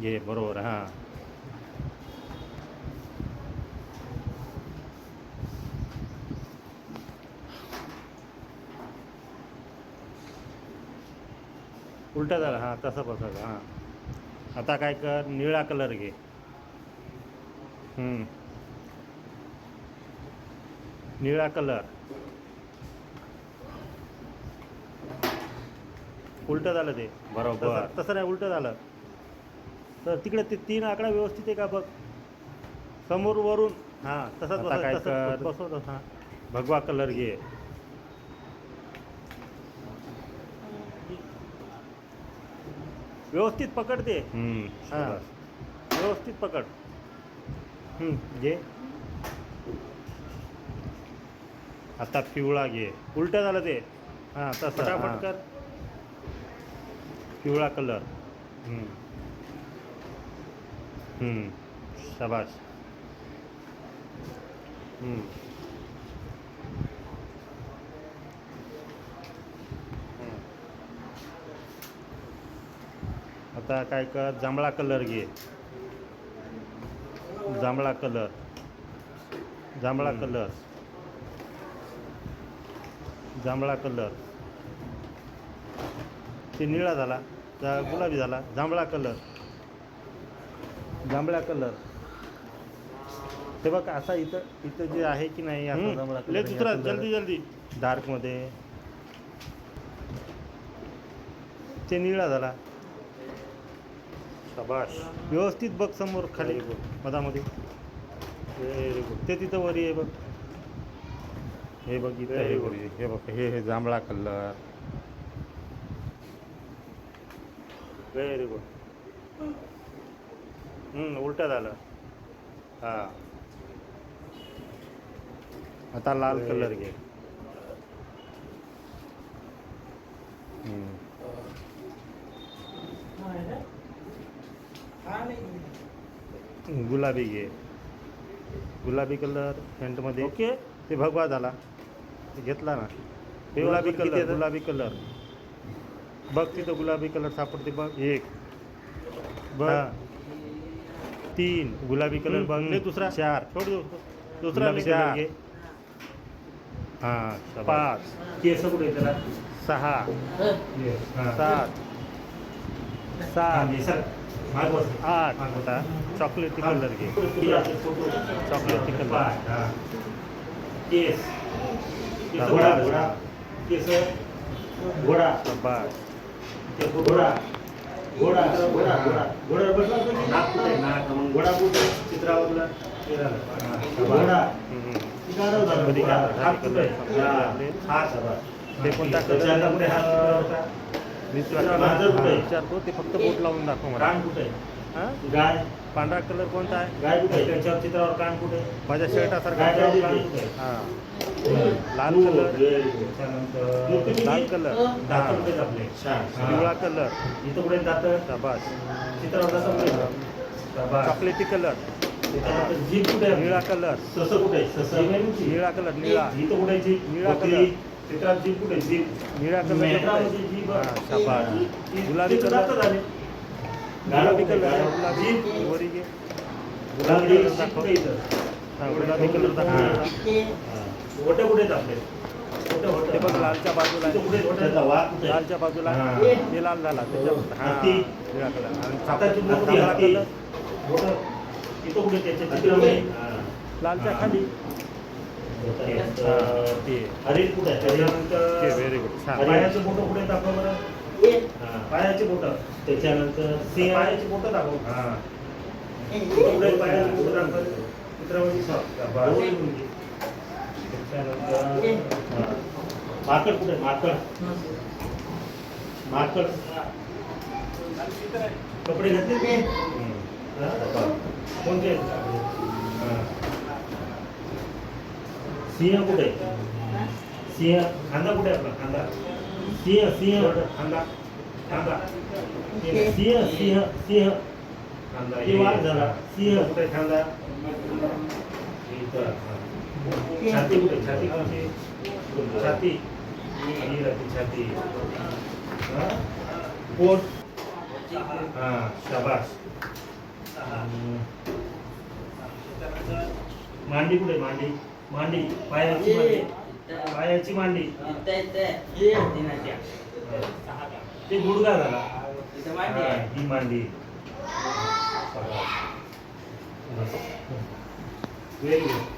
घे बरोबर हां. उलटा झाला हां, तसं बसायचं हां. आता काय कर, निळा कलर घे. निळा कलर. उलटं झालं ते बरोबर. तसं नाही, उलटं झालं. तर तिकडे ते 3 आकडा व्यवस्थित आहे का बघ, समोर वरून हां. तसंच आता काय कर, बसवतो हां. भगवा कलर घे. व्यवस्थित पकड ते हां, व्यवस्थित पकड. घे. आता पिवळा घे. उलटं झालं ते हां, तसं फटाफट कर. पिवळा कलर. शाबाश. आता काय कर, जांभळा कलर घे. जांभळा कलर. जांभळा कलर. जांभळा कलर. ते निळा झाला, गुलाबी झाला. जांभळा कलर. जांभळा कलर. ते बघ असा इथं जे आहे की नाही, असा जांभळा कलर. दुसरा जल्दी जल्दी डार्कमध्ये. ते निळा झाला. शाबाश. व्यवस्थित बघ समोर खाली मधामध्ये. Very good. ते तिथं वरी आहे बघ. हे बघ इथं हे वरी. हे बघ हे जांभळा कलर. Very good. उलटं झालं हां. आता लाल कलर घे. गुलाबी घे. गुलाबी कलर फ्रंटमध्ये. ओके. ते भगवा झाला, घेतला ना. गुलाबी कलर. गुलाबी कलर बघ तिथं, गुलाबी कलर सापडते बघ. 1 बघ, 3 गुलाबी कलर बघ. दुसरा 4 छोड. दुसरा कलर घे हां. 5 केस कुठे त्याला. 6 7 8 होता. चॉकलेटी कलर घे. चॉकलेटी कलर. केस घोडा. घोडा केस. घोडा. घोडा. घोडा. घोडा. घोडा. घोडा बसला. नाक कुठे. नाक मग घोडा कुठे चित्रावरला. घोडा. ते कोणता कलर विचारतो. ते फक्त बोट लावून दाखव मला. कान कुठे. हां. गाय. पांढरा कलर कोणता आहे. गाय कुठे. त्याच्यावर चित्रावर कान कुठे. माझ्या शर्टासारखा हां. लाल कलर. लाल कलर. दात कुठे आपले. पिवळा कलर. इथं कुठे दात. शाबाश. चित्रावर चॉकलेटी कलर. जीभ कुठे. निळा कलर. सस कुठे. सस निळा कलर. निळा. इथं कुठे जीभ. निळा कलर. चित्रात जीभ कुठे. जीभ निळा कलर. हां. शाबाश. गुलाबी कलर. गुलाबी कलर. गुलाबी वरी घे. गुलाबी कलर दाखव. हां. गुलाबी कलर दाखव. ओटे कुठे आहेत आपले. ते बघ लालच्या बाजूला. लालच्या बाजूला ते लाल झाला त्याच्या. हां. निळा कलर. आणि जांभळा कलर. इथं कुठे त्याच्या लालच्या खाली. ते हरिण कुठे आहे. त्याच्यानंतर व्हेरी गुड. छान. पायाचे बोटं कुठे दाखव बरं. पायाचे बोटं. त्याच्यानंतर पायाची बोटं दाखव. हां. कुठे पायाची बोटं दाखव. चित्रावरती त्याच्यानंतर माकड कुठे. माकड. माकड. कपडे घातले कोणते. सिंह कुठे. सिंह. खांदा कुठे आपला. खांदा. सिंह. सिंह. खांदा. खांदा. सिंह. सिंह. सिंह. खांदा. हे वाघ झाला. सिंह कुठे. खांदा. छाती कुठे. छाती कुठे. छाती. छाती. पोट. हा शाबास. मांडी कुठे? मांडी मांडी पायाची मांडी, पायाची मांडी ते गुडघा झाला. ही मांडी. Very good.